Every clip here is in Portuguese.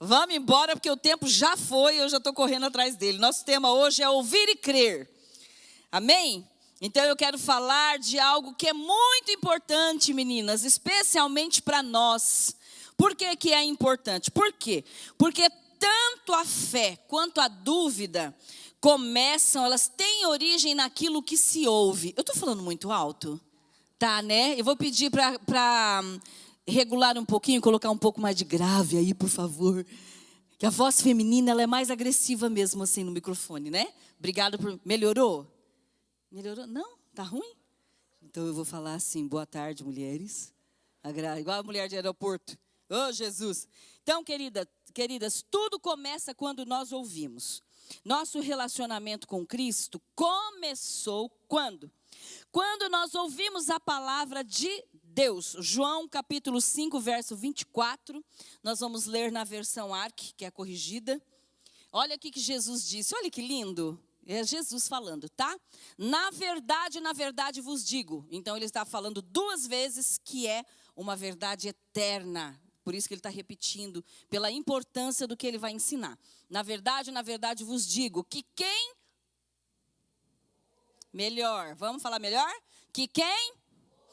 Vamos embora, porque o tempo já foi, eu já estou correndo atrás dele. Nosso tema hoje é ouvir e crer. Amém? Então eu quero falar de algo que é muito importante, meninas, especialmente para nós. Por que que é importante? Por quê? Porque tanto a fé quanto a dúvida elas têm origem naquilo que se ouve. Eu estou falando muito alto? Tá, né? Eu vou pedir para regular um pouquinho, colocar um pouco mais de grave aí, por favor. Que a voz feminina, ela é mais agressiva mesmo assim no microfone, né? Obrigada por... Melhorou? Melhorou? Não? Tá ruim? Então eu vou falar assim, boa tarde, mulheres. Igual a mulher de aeroporto. Oh, Jesus! Então, queridas, tudo começa quando nós ouvimos. Nosso relacionamento com Cristo começou quando? Quando nós ouvimos a palavra de Deus. João capítulo 5, verso 24. Nós vamos ler na versão ARC, que é corrigida. Olha aqui que Jesus disse. Olha que lindo. É Jesus falando, tá? Na verdade vos digo. Então ele está falando duas vezes que é uma verdade eterna. Por isso que ele está repetindo, pela importância do que ele vai ensinar. Na verdade vos digo que quem... Melhor, vamos falar melhor? Que quem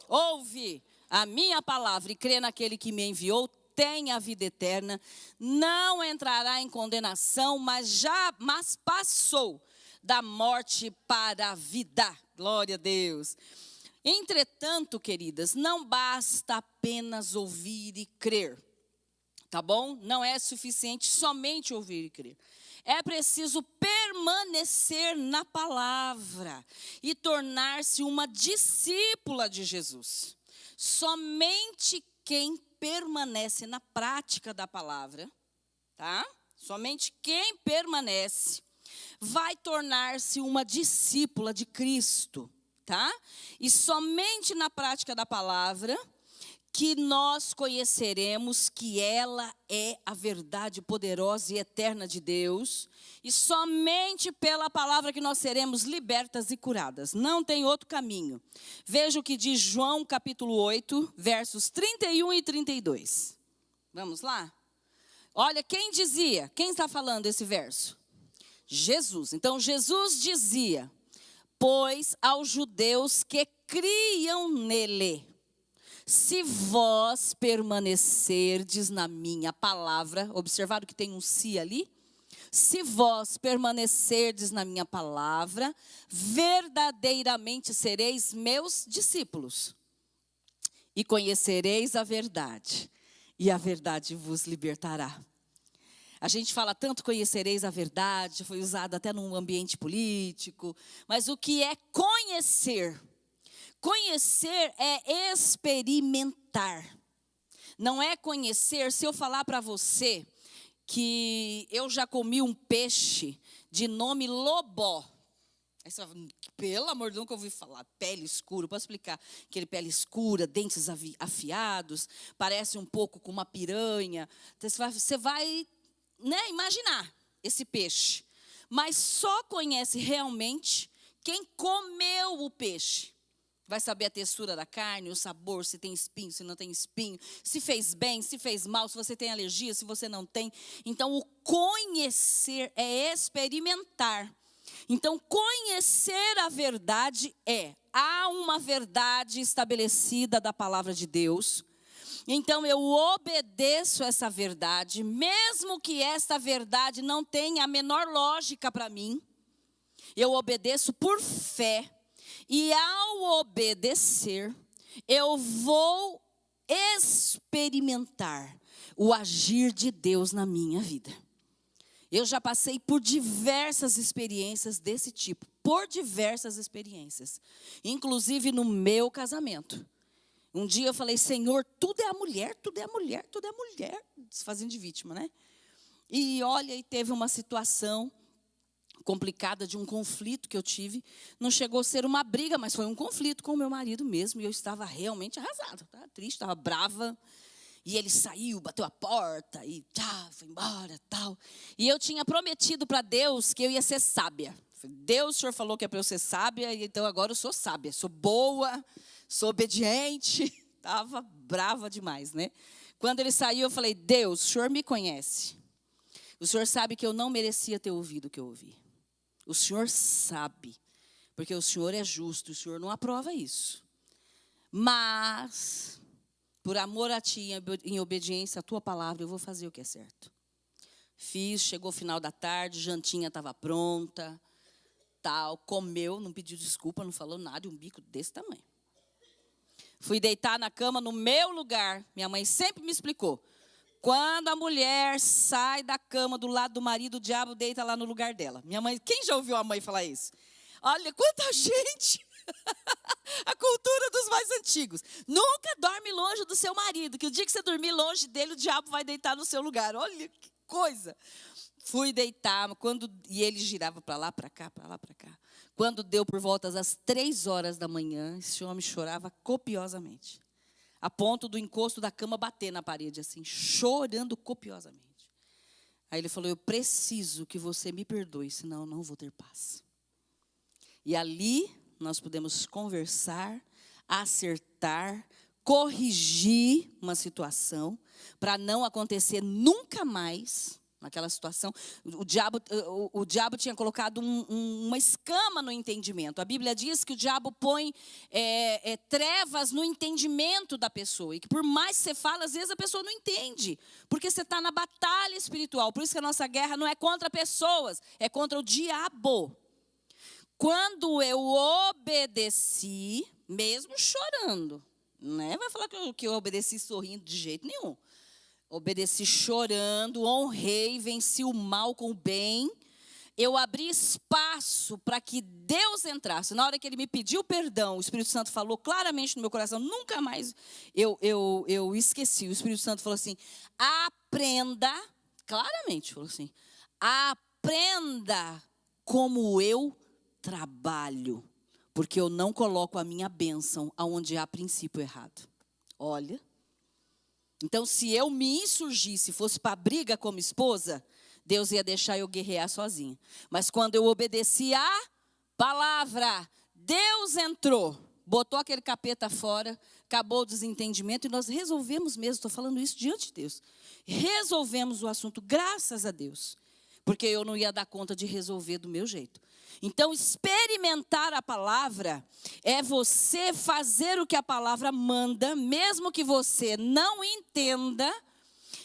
ouve a minha palavra e crê naquele que me enviou, tem a vida eterna, não entrará em condenação, mas passou da morte para a vida. Glória a Deus. Entretanto, queridas, não basta apenas ouvir e crer, tá bom? Não é suficiente somente ouvir e crer. É preciso permanecer na palavra e tornar-se uma discípula de Jesus. Somente quem permanece na prática da palavra, tá? Somente quem permanece vai tornar-se uma discípula de Cristo, tá? E somente na prática da palavra que nós conheceremos que ela é a verdade poderosa e eterna de Deus, e somente pela palavra que nós seremos libertas e curadas. Não tem outro caminho. Veja o que diz João capítulo 8, versos 31 e 32. Vamos lá? Olha, quem está falando esse verso? Jesus. Então Jesus dizia, pois aos judeus que criam nele, se vós permanecerdes na minha palavra, observaram que tem um se ali? Se vós permanecerdes na minha palavra, verdadeiramente sereis meus discípulos. E conhecereis a verdade, e a verdade vos libertará. A gente fala tanto conhecereis a verdade, foi usado até num ambiente político, mas o que é conhecer? Conhecer é experimentar. Não é conhecer, se eu falar para você que eu já comi um peixe de nome lobó. Aí você fala, pelo amor de Deus, nunca ouvi falar. Pele escura, posso explicar? Aquele pele escura, dentes afiados, parece um pouco com uma piranha. Então, você vai imaginar esse peixe. Mas só conhece realmente quem comeu o peixe. Vai saber a textura da carne, o sabor, se tem espinho, se não tem espinho, se fez bem, se fez mal, se você tem alergia, se você não tem. Então, o conhecer é experimentar. Então, conhecer a verdade há uma verdade estabelecida da palavra de Deus. Então, eu obedeço essa verdade, mesmo que esta verdade não tenha a menor lógica para mim. Eu obedeço por fé. E ao obedecer, eu vou experimentar o agir de Deus na minha vida. Eu já passei por diversas experiências desse tipo, inclusive no meu casamento. Um dia eu falei, Senhor, tudo é a mulher, fazendo de vítima, né? E olha, e teve uma situação complicada de um conflito que eu tive. Não chegou a ser uma briga, mas foi um conflito com o meu marido mesmo. E eu estava realmente arrasada, estava triste, estava brava. E ele saiu, bateu a porta e foi embora, tal. E eu tinha prometido para Deus que eu ia ser sábia. Deus, o Senhor falou que é para eu ser sábia, então agora eu sou sábia. Sou boa, sou obediente. Estava brava demais, né? Quando ele saiu, eu falei, Deus, o Senhor me conhece. O Senhor sabe que eu não merecia ter ouvido o que eu ouvi. O Senhor sabe, porque o Senhor é justo, o Senhor não aprova isso. Mas, por amor a Ti, em obediência à Tua palavra, eu vou fazer o que é certo. Fiz, chegou o final da tarde, jantinha estava pronta, tal, comeu, não pediu desculpa, não falou nada, e um bico desse tamanho. Fui deitar na cama no meu lugar. Minha mãe sempre me explicou. Quando a mulher sai da cama do lado do marido, o diabo deita lá no lugar dela. Minha mãe, quem já ouviu a mãe falar isso? Olha, quanta gente! A cultura dos mais antigos. Nunca dorme longe do seu marido, que o dia que você dormir longe dele, o diabo vai deitar no seu lugar. Olha que coisa. Fui deitar, e ele girava para lá, para cá, para lá, para cá. Quando deu por volta das 3 horas da manhã, esse homem chorava copiosamente. A ponto do encosto da cama bater na parede, assim, chorando copiosamente. Aí ele falou, eu preciso que você me perdoe, senão eu não vou ter paz. E ali nós podemos conversar, acertar, corrigir uma situação, para não acontecer nunca mais naquela situação. O diabo tinha colocado uma escama no entendimento. A Bíblia diz que o diabo põe trevas no entendimento da pessoa. E que por mais que você fale, às vezes a pessoa não entende. Porque você está na batalha espiritual. Por isso que a nossa guerra não é contra pessoas, é contra o diabo. Quando eu obedeci, mesmo chorando, né? Vai falar que eu obedeci sorrindo de jeito nenhum. Obedeci chorando, honrei, venci o mal com o bem. Eu abri espaço para que Deus entrasse. Na hora que Ele me pediu perdão, o Espírito Santo falou claramente no meu coração. Nunca mais eu esqueci. O Espírito Santo falou assim, aprenda, claramente falou assim, aprenda como eu trabalho. Porque eu não coloco a minha bênção aonde há princípio errado. Olha. Então, se eu me insurgisse, fosse para a briga como esposa, Deus ia deixar eu guerrear sozinha. Mas quando eu obedeci a palavra, Deus entrou, botou aquele capeta fora, acabou o desentendimento e nós resolvemos mesmo, estou falando isso diante de Deus, resolvemos o assunto, graças a Deus, porque eu não ia dar conta de resolver do meu jeito. Então, experimentar a palavra é você fazer o que a palavra manda, mesmo que você não entenda,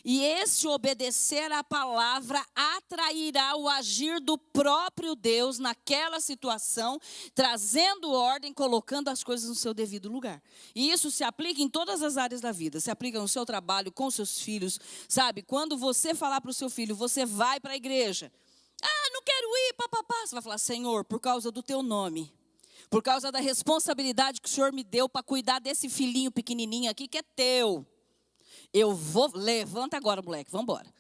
e esse obedecer à palavra atrairá o agir do próprio Deus naquela situação, trazendo ordem, colocando as coisas no seu devido lugar. E isso se aplica em todas as áreas da vida, se aplica no seu trabalho, com seus filhos, sabe? Quando você falar para o seu filho, você vai para a igreja. Ah, não quero ir, papapá. Você vai falar, Senhor, por causa do teu nome, por causa da responsabilidade que o Senhor me deu para cuidar desse filhinho pequenininho aqui que é teu. Eu vou, levanta agora, moleque, vamos embora.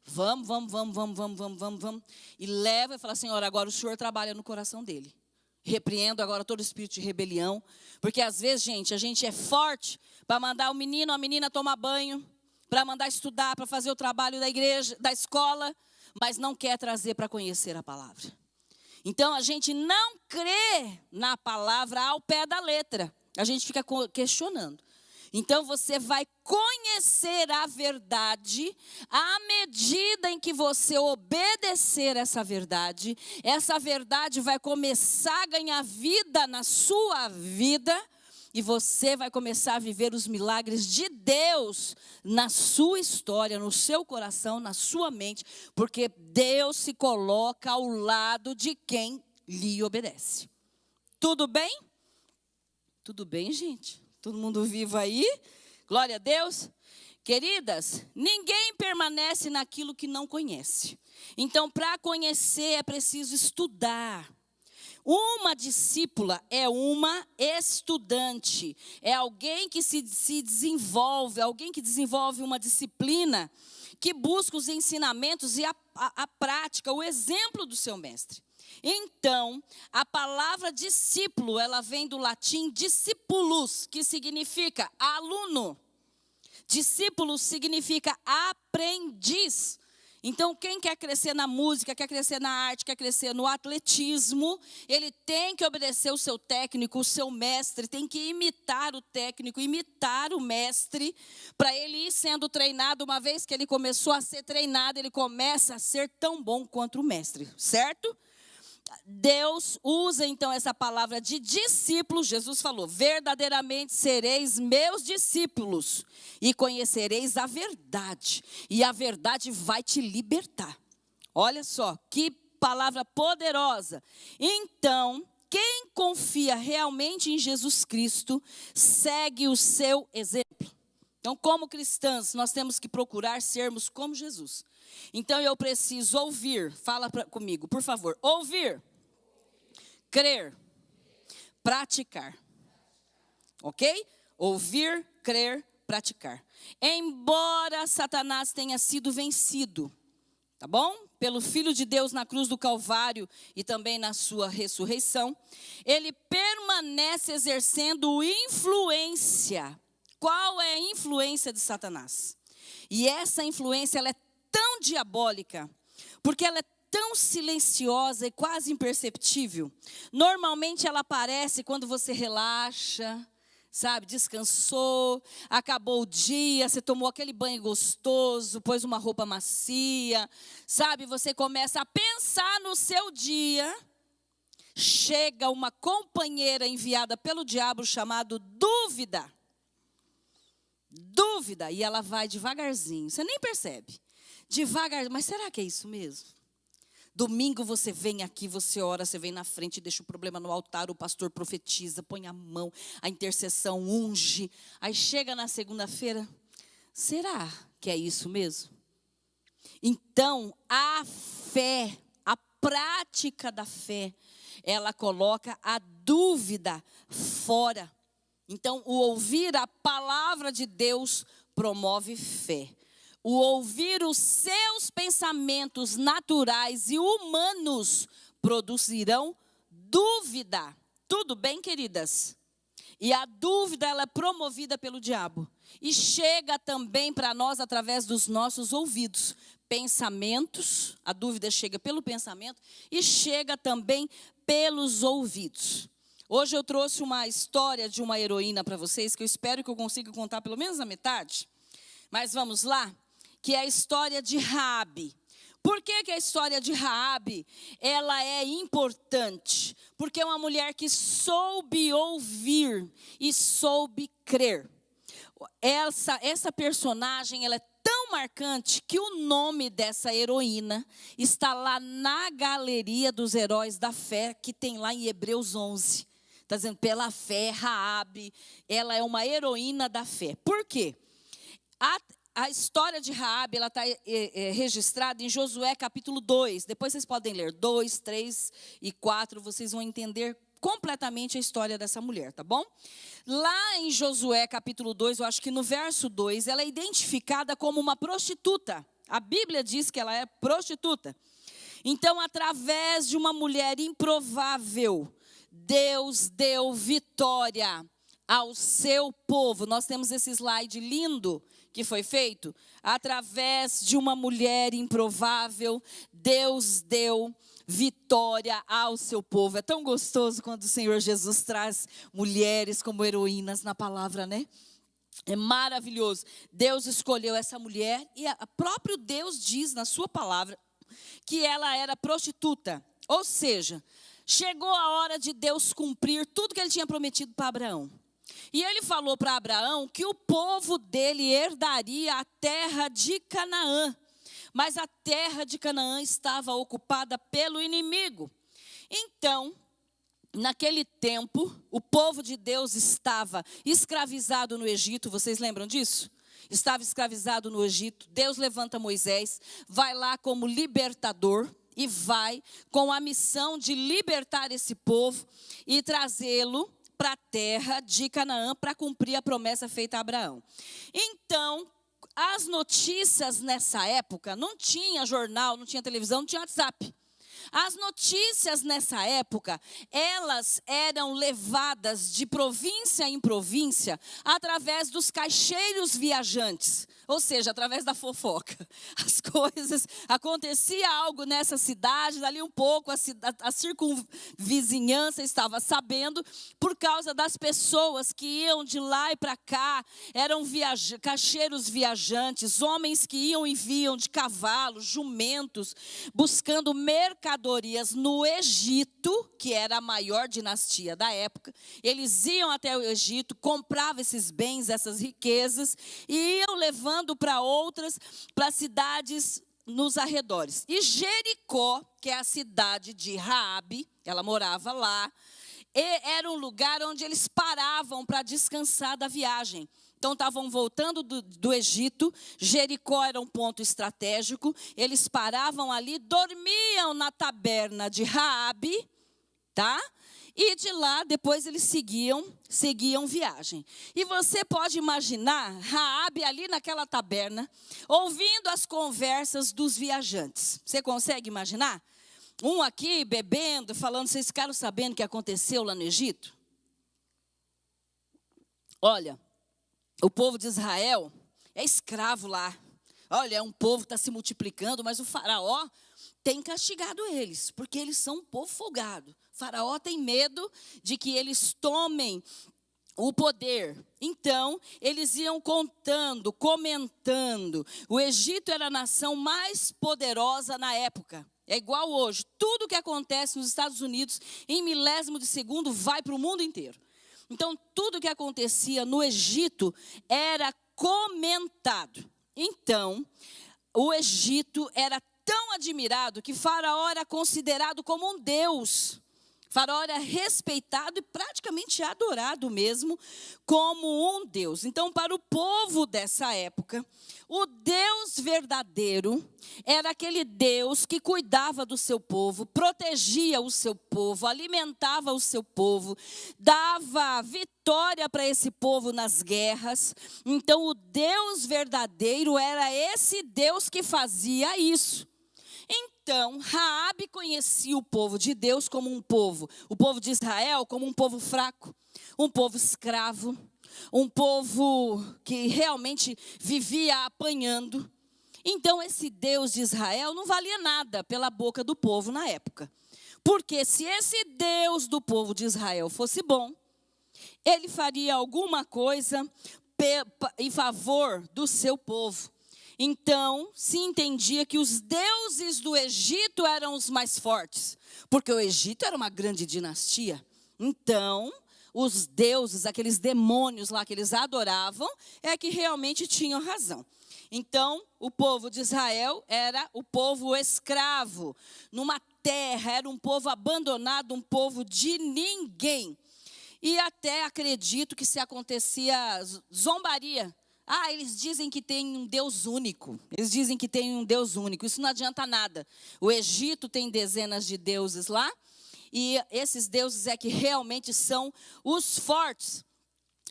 Vamos. E leva e fala, Senhor, agora o Senhor trabalha no coração dele. Repreendo agora todo espírito de rebelião. Porque às vezes, gente, a gente é forte para mandar o menino, a menina tomar banho, para mandar estudar, para fazer o trabalho da igreja, da escola, mas não quer trazer para conhecer a palavra. Então, a gente não crê na palavra ao pé da letra. A gente fica questionando. Então, você vai conhecer a verdade à medida em que você obedecer essa verdade vai começar a ganhar vida na sua vida, e você vai começar a viver os milagres de Deus na sua história, no seu coração, na sua mente, porque Deus se coloca ao lado de quem lhe obedece. Tudo bem? Tudo bem, gente? Todo mundo vivo aí? Glória a Deus. Queridas, ninguém permanece naquilo que não conhece. Então, para conhecer é preciso estudar. Uma discípula é uma estudante, é alguém que se desenvolve, alguém que desenvolve uma disciplina, que busca os ensinamentos e a prática, o exemplo do seu mestre. Então, a palavra discípulo, ela vem do latim discipulus, que significa aluno. Discípulo significa aprendiz. Então, quem quer crescer na música, quer crescer na arte, quer crescer no atletismo, ele tem que obedecer o seu técnico, o seu mestre, tem que imitar o técnico, imitar o mestre, para ele ir sendo treinado. Uma vez que ele começou a ser treinado, ele começa a ser tão bom quanto o mestre, certo? Deus usa então essa palavra de discípulos. Jesus falou: verdadeiramente sereis meus discípulos e conhecereis a verdade, e a verdade vai te libertar. Olha só, que palavra poderosa. Então, quem confia realmente em Jesus Cristo, segue o seu exemplo. Então, como cristãos, nós temos que procurar sermos como Jesus. Então, eu preciso ouvir, fala comigo, por favor. Ouvir, crer, praticar. Ok? Ouvir, crer, praticar. Embora Satanás tenha sido vencido, tá bom? Pelo Filho de Deus na cruz do Calvário e também na sua ressurreição, ele permanece exercendo influência. Qual é a influência de Satanás? E essa influência, ela é tão diabólica, porque ela é tão silenciosa e quase imperceptível. Normalmente ela aparece quando você relaxa, sabe, descansou, acabou o dia, você tomou aquele banho gostoso, pôs uma roupa macia, sabe, você começa a pensar no seu dia. Chega uma companheira enviada pelo diabo chamado dúvida. Dúvida, e ela vai devagarzinho, você nem percebe. Devagar, mas será que é isso mesmo? Domingo você vem aqui, você ora, você vem na frente, deixa o problema no altar, o pastor profetiza, põe a mão, a intercessão unge. Aí chega na segunda-feira, será que é isso mesmo? Então, a fé, a prática da fé, ela coloca a dúvida fora. Então, o ouvir a palavra de Deus promove fé. O ouvir os seus pensamentos naturais e humanos produzirão dúvida. Tudo bem, queridas? E a dúvida, ela é promovida pelo diabo. E chega também para nós através dos nossos ouvidos. Pensamentos, a dúvida chega pelo pensamento e chega também pelos ouvidos. Hoje eu trouxe uma história de uma heroína para vocês, que eu espero que eu consiga contar pelo menos a metade. Mas vamos lá, que é a história de Raabe. Por que a história de Raabe, ela é importante? Porque é uma mulher que soube ouvir e soube crer. Essa personagem, ela é tão marcante que o nome dessa heroína está lá na galeria dos heróis da fé, que tem lá em Hebreus 11. Está dizendo, pela fé, Raabe, ela é uma heroína da fé. Por quê? A história de Raabe, ela está registrada em Josué capítulo 2. Depois vocês podem ler 2, 3 e 4, vocês vão entender completamente a história dessa mulher, tá bom? Lá em Josué capítulo 2, eu acho que no verso 2, ela é identificada como uma prostituta. A Bíblia diz que ela é prostituta. Então, através de uma mulher improvável, Deus deu vitória ao seu povo. Nós temos esse slide lindo que foi feito. Através de uma mulher improvável, Deus deu vitória ao seu povo. É tão gostoso quando o Senhor Jesus traz mulheres como heroínas na palavra, né? É maravilhoso. Deus escolheu essa mulher e o próprio Deus diz na sua palavra que ela era prostituta. Ou seja, chegou a hora de Deus cumprir tudo que ele tinha prometido para Abraão. E ele falou para Abraão que o povo dele herdaria a terra de Canaã. Mas a terra de Canaã estava ocupada pelo inimigo. Então, naquele tempo, o povo de Deus estava escravizado no Egito. Vocês lembram disso? Estava escravizado no Egito. Deus levanta Moisés, vai lá como libertador e vai com a missão de libertar esse povo e trazê-lo para a terra de Canaã para cumprir a promessa feita a Abraão. Então, as notícias nessa época, não tinha jornal, não tinha televisão, não tinha WhatsApp. As notícias nessa época, elas eram levadas de província em província através dos caixeiros viajantes. Ou seja, através da fofoca. As coisas, acontecia algo nessa cidade, dali um pouco a circunvizinhança estava sabendo, por causa das pessoas que iam de lá e para cá, eram cacheiros viajantes, homens que iam e vinham de cavalos, jumentos, buscando mercadorias no Egito, que era a maior dinastia da época. Eles iam até o Egito, compravam esses bens, essas riquezas, e iam levando para cidades nos arredores. E Jericó, que é a cidade de Raabe, ela morava lá, e era um lugar onde eles paravam para descansar da viagem. Então estavam voltando do Egito, Jericó era um ponto estratégico, eles paravam ali, dormiam na taberna de Raabe, tá? E de lá, depois eles seguiam viagem. E você pode imaginar Raabe ali naquela taberna, ouvindo as conversas dos viajantes. Você consegue imaginar? Um aqui bebendo, falando, vocês ficaram sabendo o que aconteceu lá no Egito? Olha, o povo de Israel é escravo lá. Olha, é um povo que está se multiplicando, mas o faraó tem castigado eles, porque eles são um povo folgado. O faraó tem medo de que eles tomem o poder. Então, eles iam contando, comentando. O Egito era a nação mais poderosa na época. É igual hoje. Tudo que acontece nos Estados Unidos, em milésimo de segundo, vai para o mundo inteiro. Então, tudo que acontecia no Egito era comentado. Então, o Egito era tão admirado que Faraó era considerado como um deus. Faraó era respeitado e praticamente adorado mesmo como um deus. Então, para o povo dessa época, o Deus verdadeiro era aquele Deus que cuidava do seu povo, protegia o seu povo, alimentava o seu povo, dava vitória para esse povo nas guerras. Então, o Deus verdadeiro era esse Deus que fazia isso. Então, Raabe conhecia o povo de Deus como um povo, o povo de Israel como um povo fraco, um povo escravo, um povo que realmente vivia apanhando. Então, esse Deus de Israel não valia nada pela boca do povo na época. Porque se esse Deus do povo de Israel fosse bom, ele faria alguma coisa em favor do seu povo. Então, se entendia que os deuses do Egito eram os mais fortes, porque o Egito era uma grande dinastia. Então, os deuses, aqueles demônios lá que eles adoravam, é que realmente tinham razão. Então, o povo de Israel era o povo escravo, numa terra, era um povo abandonado, um povo de ninguém. E até acredito que se acontecia zombaria. Ah, eles dizem que tem um Deus único. Eles dizem que tem um Deus único. Isso não adianta nada. O Egito tem dezenas de deuses lá. E esses deuses é que realmente são os fortes.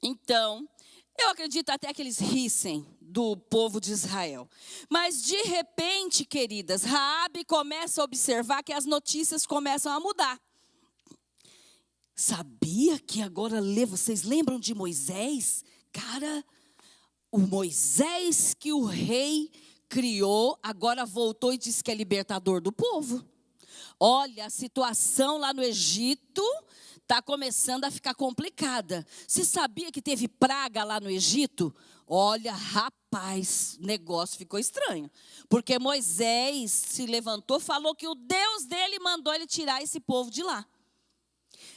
Então, eu acredito até que eles rissem do povo de Israel. Mas de repente, queridas, Raabe começa a observar que as notícias começam a mudar. Sabia que agora vocês lembram de Moisés? Cara, o Moisés que o rei criou, agora voltou e disse que é libertador do povo. Olha, a situação lá no Egito está começando a ficar complicada. Você sabia que teve praga lá no Egito? Olha, rapaz, o negócio ficou estranho. Porque Moisés se levantou, falou que o Deus dele mandou ele tirar esse povo de lá.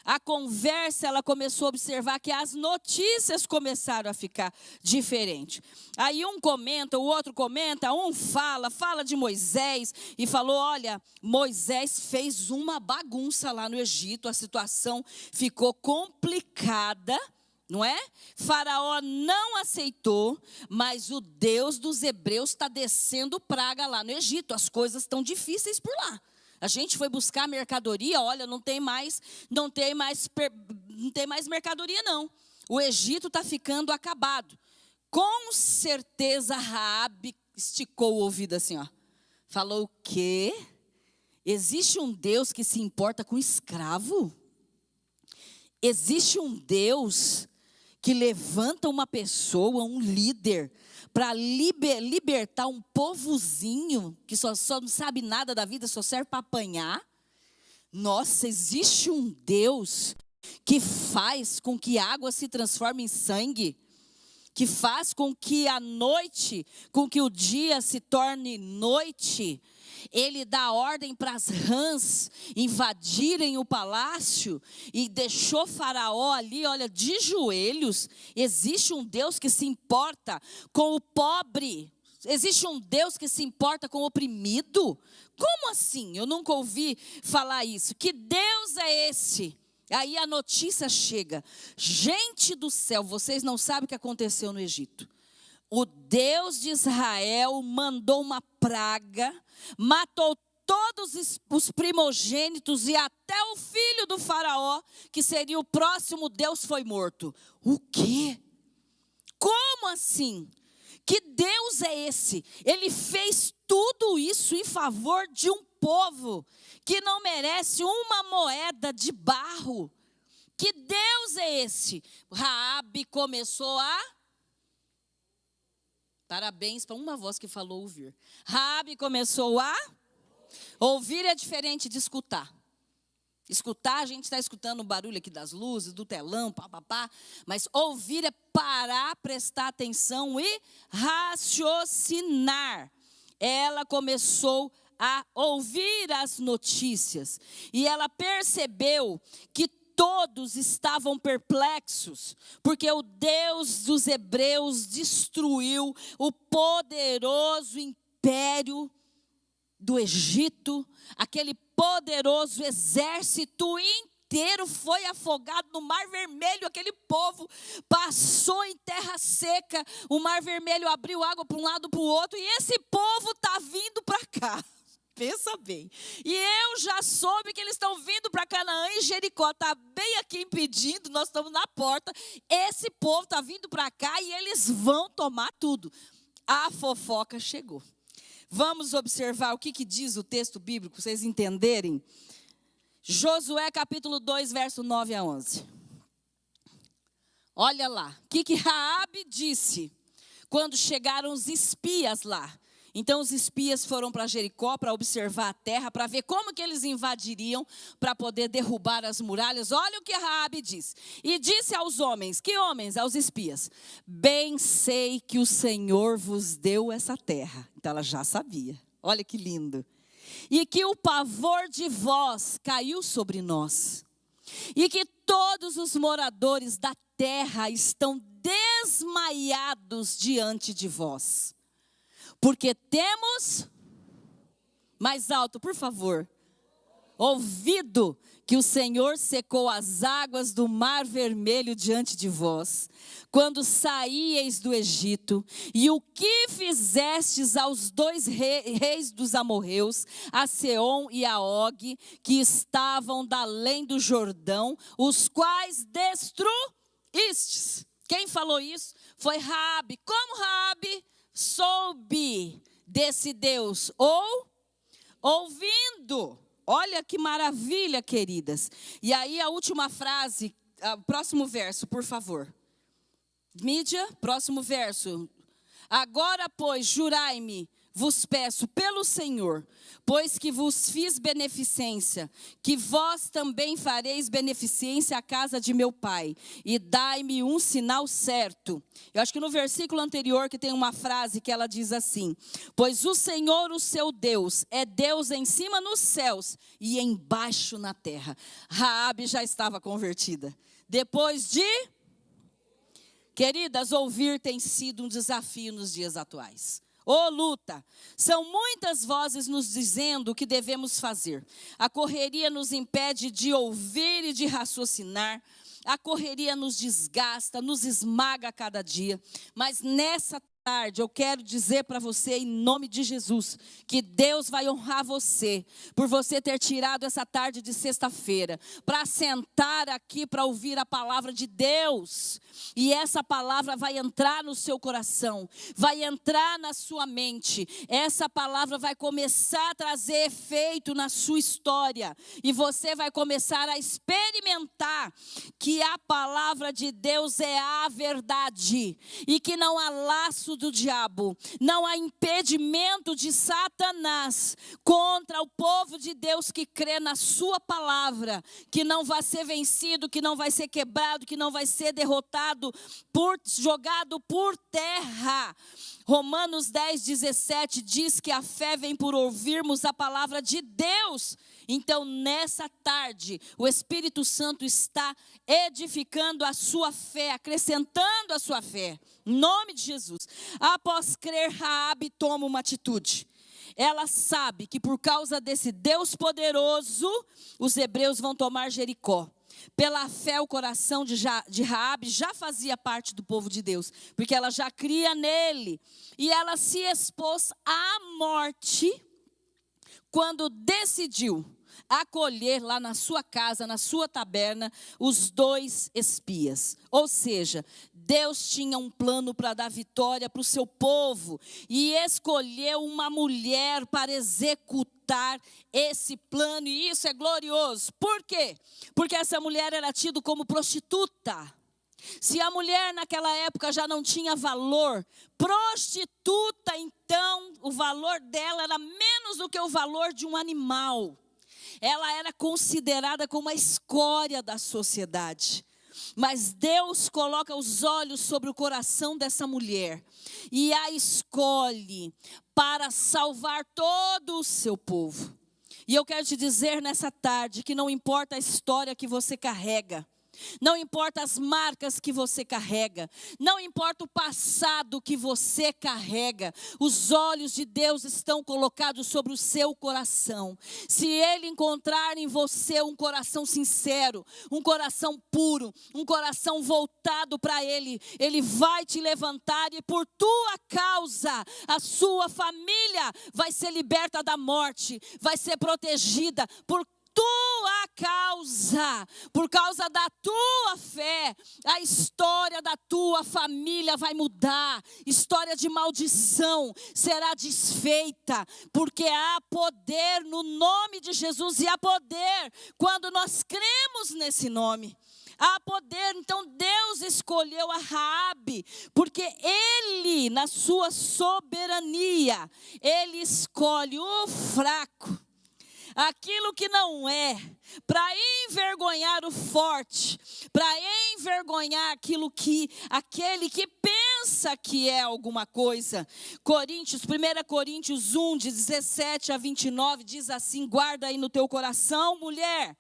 A conversa, ela começou a observar que as notícias começaram a ficar diferentes. Aí um comenta, o outro comenta, um fala de Moisés e falou, olha, Moisés fez uma bagunça lá no Egito, a situação ficou complicada, não é? Faraó não aceitou, mas o Deus dos hebreus está descendo praga lá no Egito, as coisas estão difíceis por lá. A gente foi buscar mercadoria, olha, não tem mais mercadoria não. O Egito está ficando acabado. Com certeza Raabe esticou o ouvido assim, ó. Falou o quê? Existe um Deus que se importa com escravo? Existe um Deus que levanta uma pessoa, um líder, para libertar um povozinho que só não sabe nada da vida, só serve para apanhar. Nossa, existe um Deus que faz com que água se transforme em sangue, que faz com que a noite, com que o dia se torne noite. Ele dá ordem para as rãs invadirem o palácio e deixou Faraó ali, olha, de joelhos. Existe um Deus que se importa com o pobre. Existe um Deus que se importa com o oprimido. Como assim? Eu nunca ouvi falar isso. Que Deus é esse? Aí a notícia chega. Gente do céu, vocês não sabem o que aconteceu no Egito. O Deus de Israel mandou uma praga, matou todos os primogênitos e até o filho do faraó, que seria o próximo Deus, foi morto. O quê? Como assim? Que Deus é esse? Ele fez tudo isso em favor de um povo que não merece uma moeda de barro. Que Deus é esse? Raabe começou a... Parabéns para uma voz que falou ouvir. Raabe começou a... Ouvir é diferente de escutar. Escutar, a gente está escutando o barulho aqui das luzes, do telão, papapá. Mas ouvir é parar, prestar atenção e raciocinar. Ela começou a ouvir as notícias. E ela percebeu que todos estavam perplexos, porque o Deus dos hebreus destruiu o poderoso império do Egito. Aquele poderoso exército inteiro foi afogado no Mar Vermelho. Aquele povo passou em terra seca. O Mar Vermelho abriu água para um lado para o outro. E esse povo está vindo para cá. Pensa bem. E eu já soube que eles estão vindo para Canaã e Jericó. Está bem aqui impedindo, nós estamos na porta. Esse povo está vindo para cá e eles vão tomar tudo. A fofoca chegou. Vamos observar o que diz o texto bíblico, para vocês entenderem. Josué capítulo 2, verso 9 a 11. Olha lá, o que Raabe disse quando chegaram os espias lá. Então os espias foram para Jericó para observar a terra, para ver como que eles invadiriam, para poder derrubar as muralhas. Olha o que Raabe diz. E disse aos homens, que homens? Aos espias. Bem sei que o Senhor vos deu essa terra. Então ela já sabia. Olha que lindo. E que o pavor de vós caiu sobre nós. E que todos os moradores da terra estão desmaiados diante de vós. Porque temos, mais alto, por favor, ouvido que o Senhor secou as águas do Mar Vermelho diante de vós, quando saíeis do Egito, e o que fizestes aos dois reis dos amorreus, a Seom e a Og, que estavam da além do Jordão, os quais destruístes. Quem falou isso? Foi Raabe. Como Raabe soube desse Deus? Ou ouvindo. Olha que maravilha, queridas. E aí a última frase, próximo verso, por favor. Mídia, próximo verso. Agora, pois, jurai-me, vos peço pelo Senhor, pois que vos fiz beneficência, que vós também fareis beneficência à casa de meu pai, e dai-me um sinal certo. Eu acho que no versículo anterior que tem uma frase que ela diz assim: pois o Senhor, o seu Deus, é Deus em cima nos céus e embaixo na terra. Raabe já estava convertida. Depois de... Queridas, ouvir tem sido um desafio nos dias atuais. Ô luta, são muitas vozes nos dizendo o que devemos fazer. A correria nos impede de ouvir e de raciocinar. A correria nos desgasta, nos esmaga a cada dia. Mas nessa tarde, eu quero dizer para você, em nome de Jesus, que Deus vai honrar você, por você ter tirado essa tarde de sexta-feira, para sentar aqui, para ouvir a palavra de Deus, e essa palavra vai entrar no seu coração, vai entrar na sua mente, essa palavra vai começar a trazer efeito na sua história, e você vai começar a experimentar que a palavra de Deus é a verdade, e que não há laço do diabo, não há impedimento de Satanás contra o povo de Deus que crê na sua palavra, que não vai ser vencido, que não vai ser quebrado, que não vai ser derrotado, jogado por terra. Romanos 10:17 diz que a fé vem por ouvirmos a palavra de Deus. Então, nessa tarde, o Espírito Santo está edificando a sua fé, acrescentando a sua fé, em nome de Jesus. Após crer, Raabe toma uma atitude. Ela sabe que por causa desse Deus poderoso, os hebreus vão tomar Jericó. Pela fé, o coração de Raabe já fazia parte do povo de Deus, porque ela já cria nele. E ela se expôs à morte quando decidiu acolher lá na sua casa, na sua taberna, os 2 espias. Ou seja, Deus tinha um plano para dar vitória para o seu povo e escolheu uma mulher para executar esse plano, e isso é glorioso. Por quê? Porque essa mulher era tida como prostituta. Se a mulher naquela época já não tinha valor, prostituta, então o valor dela era menos do que o valor de um animal. Ela era considerada como a escória da sociedade. Mas Deus coloca os olhos sobre o coração dessa mulher e a escolhe para salvar todo o seu povo. E eu quero te dizer nessa tarde que não importa a história que você carrega, não importa as marcas que você carrega, não importa o passado que você carrega, os olhos de Deus estão colocados sobre o seu coração. Se Ele encontrar em você um coração sincero, um coração puro, um coração voltado para Ele, Ele vai te levantar e por tua causa, a sua família vai ser liberta da morte, vai ser protegida por tua causa, por causa da tua fé, a história da tua família vai mudar, história de maldição será desfeita, porque há poder no nome de Jesus, e há poder quando nós cremos nesse nome. Há poder. Então Deus escolheu a Raabe, porque Ele, na sua soberania, Ele escolhe o fraco, aquilo que não é, para envergonhar o forte, para envergonhar aquele que pensa que é alguma coisa. 1 Coríntios 1, de 17 a 29, diz assim: guarda aí no teu coração, mulher,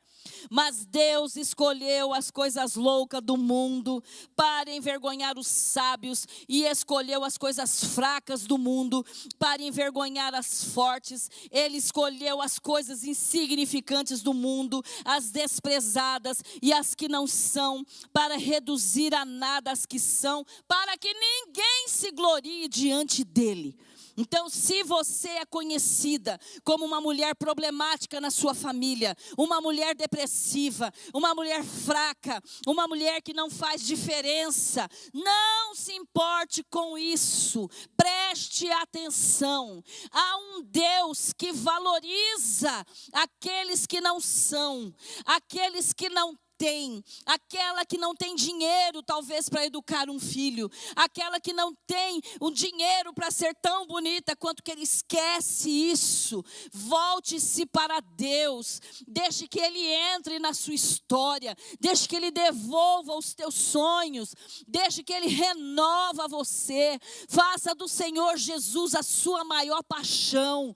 mas Deus escolheu as coisas loucas do mundo para envergonhar os sábios, e escolheu as coisas fracas do mundo para envergonhar as fortes. Ele escolheu as coisas insignificantes do mundo, as desprezadas e as que não são, para reduzir a nada as que são, para que ninguém se glorie diante dele. Então, se você é conhecida como uma mulher problemática na sua família, uma mulher depressiva, uma mulher fraca, uma mulher que não faz diferença, não se importe com isso, preste atenção. Há um Deus que valoriza aqueles que não são, aqueles que não tem, aquela que não tem dinheiro talvez para educar um filho, aquela que não tem o dinheiro para ser tão bonita quanto que ele esquece isso. Volte-se para Deus, deixe que Ele entre na sua história, deixe que Ele devolva os teus sonhos, deixe que Ele renova você, faça do Senhor Jesus a sua maior paixão.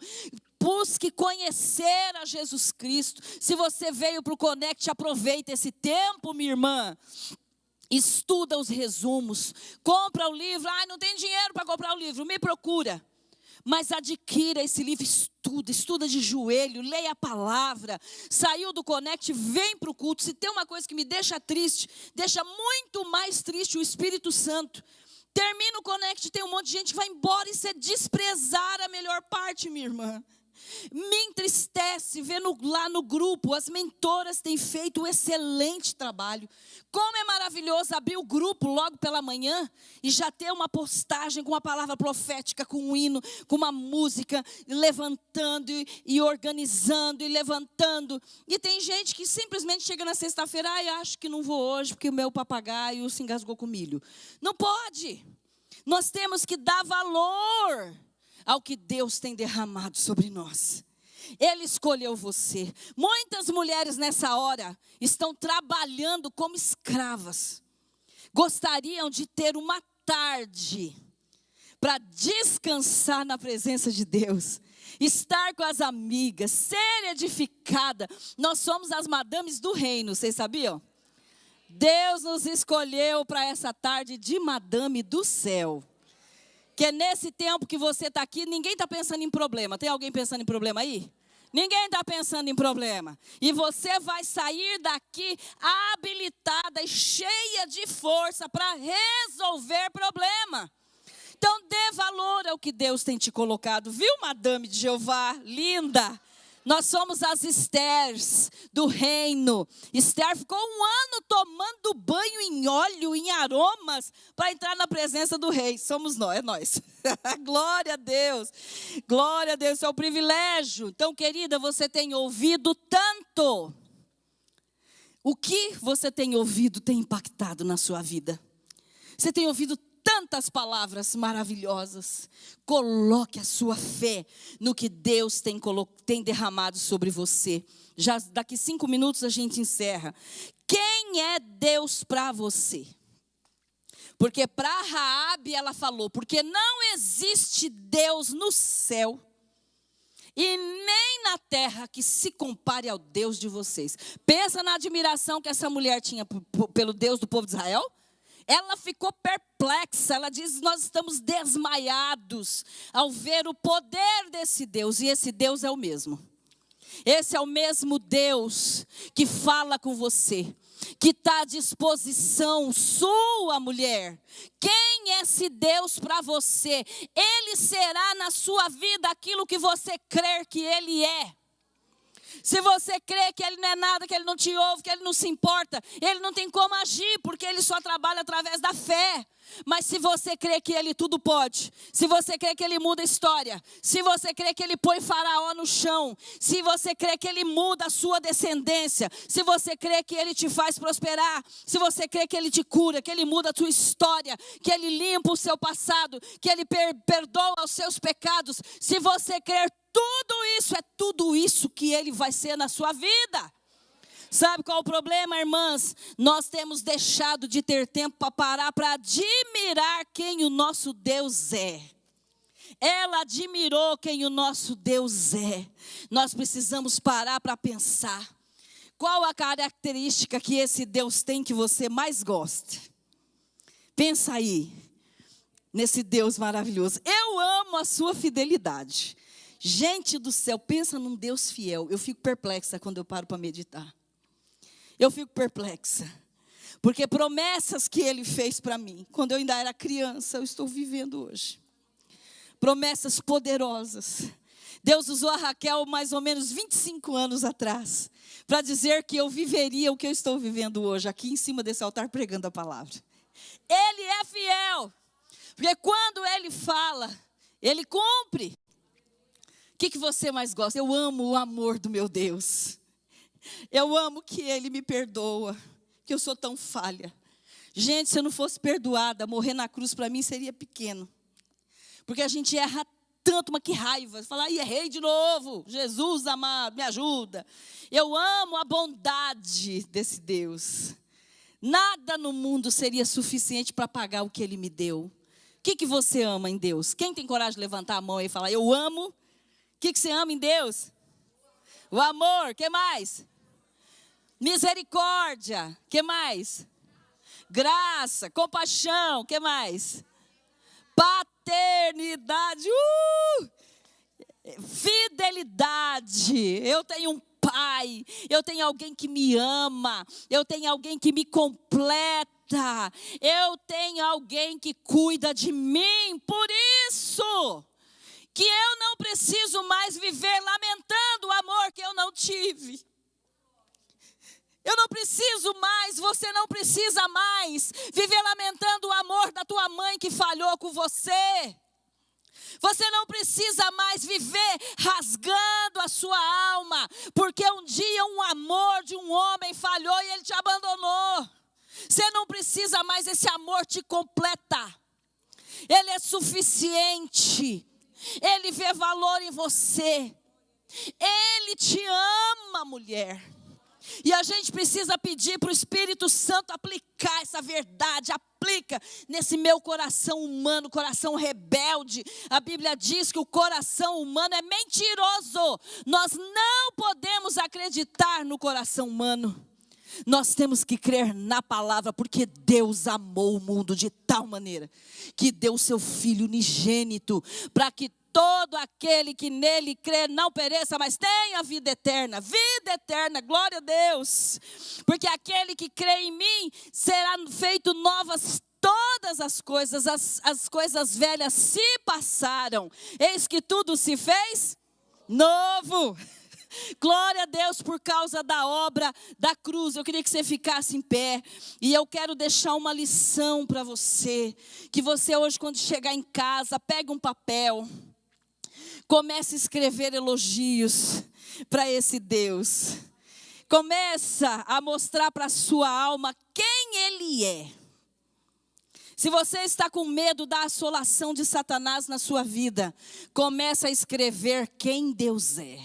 Busque conhecer a Jesus Cristo. Se você veio para o Connect, aproveita esse tempo, minha irmã. Estuda os resumos. Compra o livro. Ai, não tem dinheiro para comprar o livro. Me procura. Mas adquira esse livro, estuda de joelho, leia a palavra. Saiu do Connect, vem para o culto. Se tem uma coisa que me deixa triste, deixa muito mais triste o Espírito Santo. Termina o Connect, tem um monte de gente que vai embora e você desprezar a melhor parte, minha irmã. Me entristece ver lá no grupo, as mentoras têm feito um excelente trabalho. Como é maravilhoso abrir o grupo logo pela manhã e já ter uma postagem com uma palavra profética, com um hino, com uma música, levantando e organizando e levantando. E tem gente que simplesmente chega na sexta-feira, acho que não vou hoje porque o meu papagaio se engasgou com milho. Não pode. Nós temos que dar valor ao que Deus tem derramado sobre nós. Ele escolheu você. Muitas mulheres nessa hora estão trabalhando como escravas. Gostariam de ter uma tarde para descansar na presença de Deus, estar com as amigas, ser edificada. Nós somos as madames do reino, vocês sabiam? Deus nos escolheu para essa tarde de madame do céu. Que nesse tempo que você está aqui, ninguém está pensando em problema. Tem alguém pensando em problema aí? Ninguém está pensando em problema. E você vai sair daqui habilitada e cheia de força para resolver problema. Então dê valor ao que Deus tem te colocado. Viu, Madame de Jeová? Linda. Nós somos as Estérs do reino. Esther ficou um ano tomando banho em óleo, em aromas, para entrar na presença do rei. Somos nós, é nós. Glória a Deus. Glória a Deus, é um privilégio. Então, querida, você tem ouvido tanto. O que você tem ouvido tem impactado na sua vida. Você tem ouvido tantas palavras maravilhosas. Coloque a sua fé no que Deus tem derramado sobre você. Já daqui 5 minutos a gente encerra. Quem é Deus para você? Porque para Raabe ela falou, porque não existe Deus no céu e nem na terra que se compare ao Deus de vocês. Pensa na admiração que essa mulher tinha pelo Deus do povo de Israel. Ela ficou perplexa, ela diz, nós estamos desmaiados ao ver o poder desse Deus, e esse Deus é o mesmo. Esse é o mesmo Deus que fala com você, que está à disposição sua, mulher. Quem é esse Deus para você? Ele será na sua vida aquilo que você crer que Ele é. Se você crê que Ele não é nada, que Ele não te ouve, que Ele não se importa, Ele não tem como agir, porque Ele só trabalha através da fé. Mas se você crê que Ele tudo pode, se você crê que Ele muda a história, se você crê que Ele põe Faraó no chão, se você crê que Ele muda a sua descendência, se você crê que Ele te faz prosperar, se você crê que Ele te cura, que Ele muda a tua história, que Ele limpa o seu passado, que Ele perdoa os seus pecados, se você crer tudo isso que Ele vai ser na sua vida. Sabe qual é o problema, irmãs? Nós temos deixado de ter tempo para parar para admirar quem o nosso Deus é. Ela admirou quem o nosso Deus é. Nós precisamos parar para pensar. Qual a característica que esse Deus tem que você mais gosta? Pensa aí, nesse Deus maravilhoso. Eu amo a sua fidelidade. Gente do céu, pensa num Deus fiel. Eu fico perplexa quando eu paro para meditar. Eu fico perplexa. Porque promessas que Ele fez para mim, quando eu ainda era criança, eu estou vivendo hoje. Promessas poderosas. Deus usou a Raquel mais ou menos 25 anos atrás, para dizer que eu viveria o que eu estou vivendo hoje, aqui em cima desse altar, pregando a palavra. Ele é fiel. Porque quando Ele fala, Ele cumpre. O que você mais gosta? Eu amo o amor do meu Deus. Eu amo que Ele me perdoa, que eu sou tão falha. Gente, se eu não fosse perdoada, morrer na cruz para mim seria pequeno. Porque a gente erra tanto, mas que raiva. Falar, errei de novo. Jesus amado, me ajuda. Eu amo a bondade desse Deus. Nada no mundo seria suficiente para pagar o que Ele me deu. O que você ama em Deus? Quem tem coragem de levantar a mão e falar, eu amo? O que você ama em Deus? O amor, o que mais? Misericórdia, o que mais? Graça, compaixão, o que mais? Paternidade, fidelidade. Eu tenho um pai, eu tenho alguém que me ama, eu tenho alguém que me completa. guarda, eu tenho alguém que cuida de mim, por isso que eu não preciso mais viver lamentando o amor que eu não tive. Eu não preciso mais, você não precisa mais viver lamentando o amor da tua mãe que falhou com você. Você não precisa mais viver rasgando a sua alma, porque um dia um amor de um homem falhou e ele te abandonou. Você não precisa mais, esse amor te completa. Ele é suficiente. Ele vê valor em você. Ele te ama, mulher. E a gente precisa pedir para o Espírito Santo aplicar essa verdade. Aplica nesse meu coração humano, coração rebelde. A Bíblia diz que o coração humano é mentiroso. Nós não podemos acreditar no coração humano. Nós temos que crer na palavra, porque Deus amou o mundo de tal maneira que deu o seu Filho unigênito, para que todo aquele que nele crê não pereça, mas tenha vida eterna. Vida eterna, glória a Deus. Porque aquele que crê em mim será feito novas todas as coisas velhas se passaram. Eis que tudo se fez novo. Glória a Deus por causa da obra da cruz. Eu queria que você ficasse em pé. E eu quero deixar uma lição para você. Que você hoje, quando chegar em casa, pegue um papel. Comece a escrever elogios para esse Deus. Começa a mostrar para a sua alma quem Ele é. Se você está com medo da assolação de Satanás na sua vida, começa a escrever quem Deus é.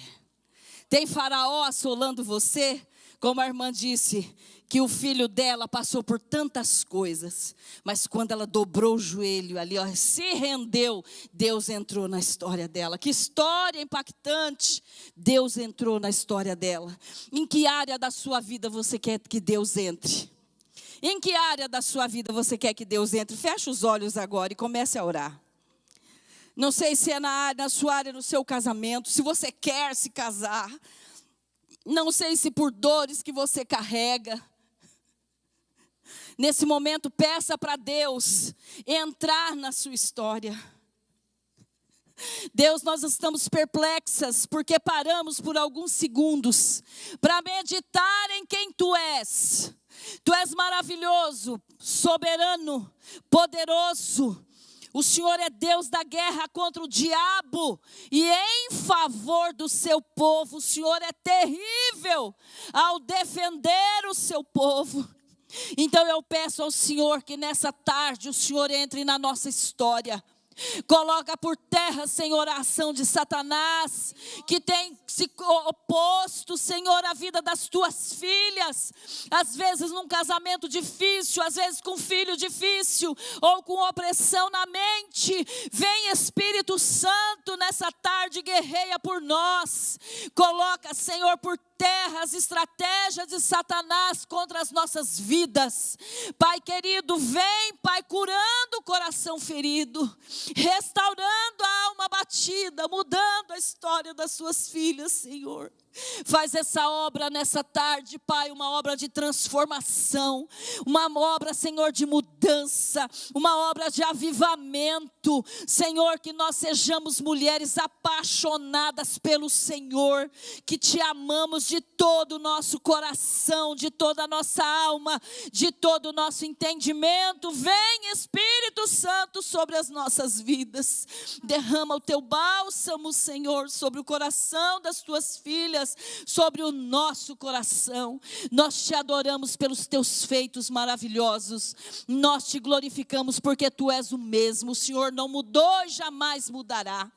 Tem Faraó assolando você? Como a irmã disse, que o filho dela passou por tantas coisas, mas quando ela dobrou o joelho ali, se rendeu, Deus entrou na história dela. Que história impactante! Deus entrou na história dela. Em que área da sua vida você quer que Deus entre? Em que área da sua vida você quer que Deus entre? Feche os olhos agora e comece a orar. Não sei se é na sua área, no seu casamento, se você quer se casar. Não sei se por dores que você carrega. Nesse momento, peça para Deus entrar na sua história. Deus, nós estamos perplexas, porque paramos por alguns segundos para meditar em quem Tu és. Tu és maravilhoso, soberano, poderoso. O Senhor é Deus da guerra contra o diabo e em favor do seu povo. O Senhor é terrível ao defender o seu povo. Então eu peço ao Senhor que nessa tarde o Senhor entre na nossa história. Coloca por terra, Senhor, a ação de Satanás, que tem se oposto, Senhor, à vida das tuas filhas. Às vezes num casamento difícil, às vezes com filho difícil, ou com opressão na mente. Vem Espírito Santo nessa tarde, guerreia por nós. Coloca, Senhor, por terra as estratégias de Satanás contra as nossas vidas. Pai querido, vem, Pai, curando o coração ferido, restaurando a alma abatida, mudando a história das suas filhas, Senhor. Faz essa obra nessa tarde, Pai, uma obra de transformação, uma obra, Senhor, de mudança, uma obra de avivamento. Senhor, que nós sejamos mulheres apaixonadas pelo Senhor, que Te amamos de todo o nosso coração, de toda a nossa alma, de todo o nosso entendimento. Vem, Espírito Santo, sobre as nossas vidas. Derrama o Teu bálsamo, Senhor, sobre o coração das Tuas filhas, sobre o nosso coração. Nós Te adoramos pelos Teus feitos maravilhosos. Nós Te glorificamos porque Tu és o mesmo. O Senhor não mudou e jamais mudará.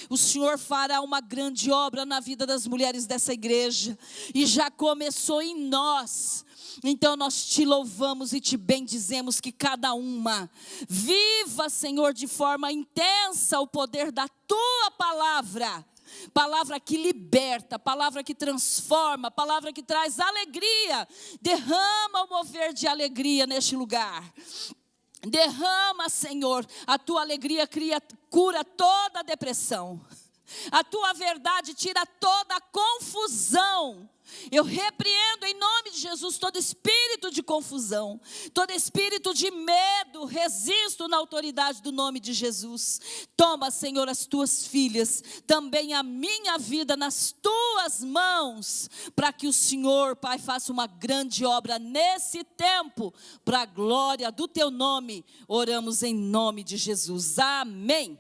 O Senhor fará uma grande obra na vida das mulheres dessa igreja, e já começou em nós. Então nós Te louvamos e Te bendizemos, que cada uma viva, Senhor, de forma intensa o poder da Tua palavra. Palavra que liberta, palavra que transforma, palavra que traz alegria. Derrama o mover de alegria neste lugar. Derrama, Senhor, a Tua alegria cura toda a depressão. A tua verdade tira toda a confusão. Eu repreendo em nome de Jesus todo espírito de confusão, todo espírito de medo, resisto na autoridade do nome de Jesus. Toma, Senhor, as tuas filhas, também a minha vida nas tuas mãos, para que o Senhor, Pai, faça uma grande obra nesse tempo, para a glória do teu nome. Oramos em nome de Jesus. Amém.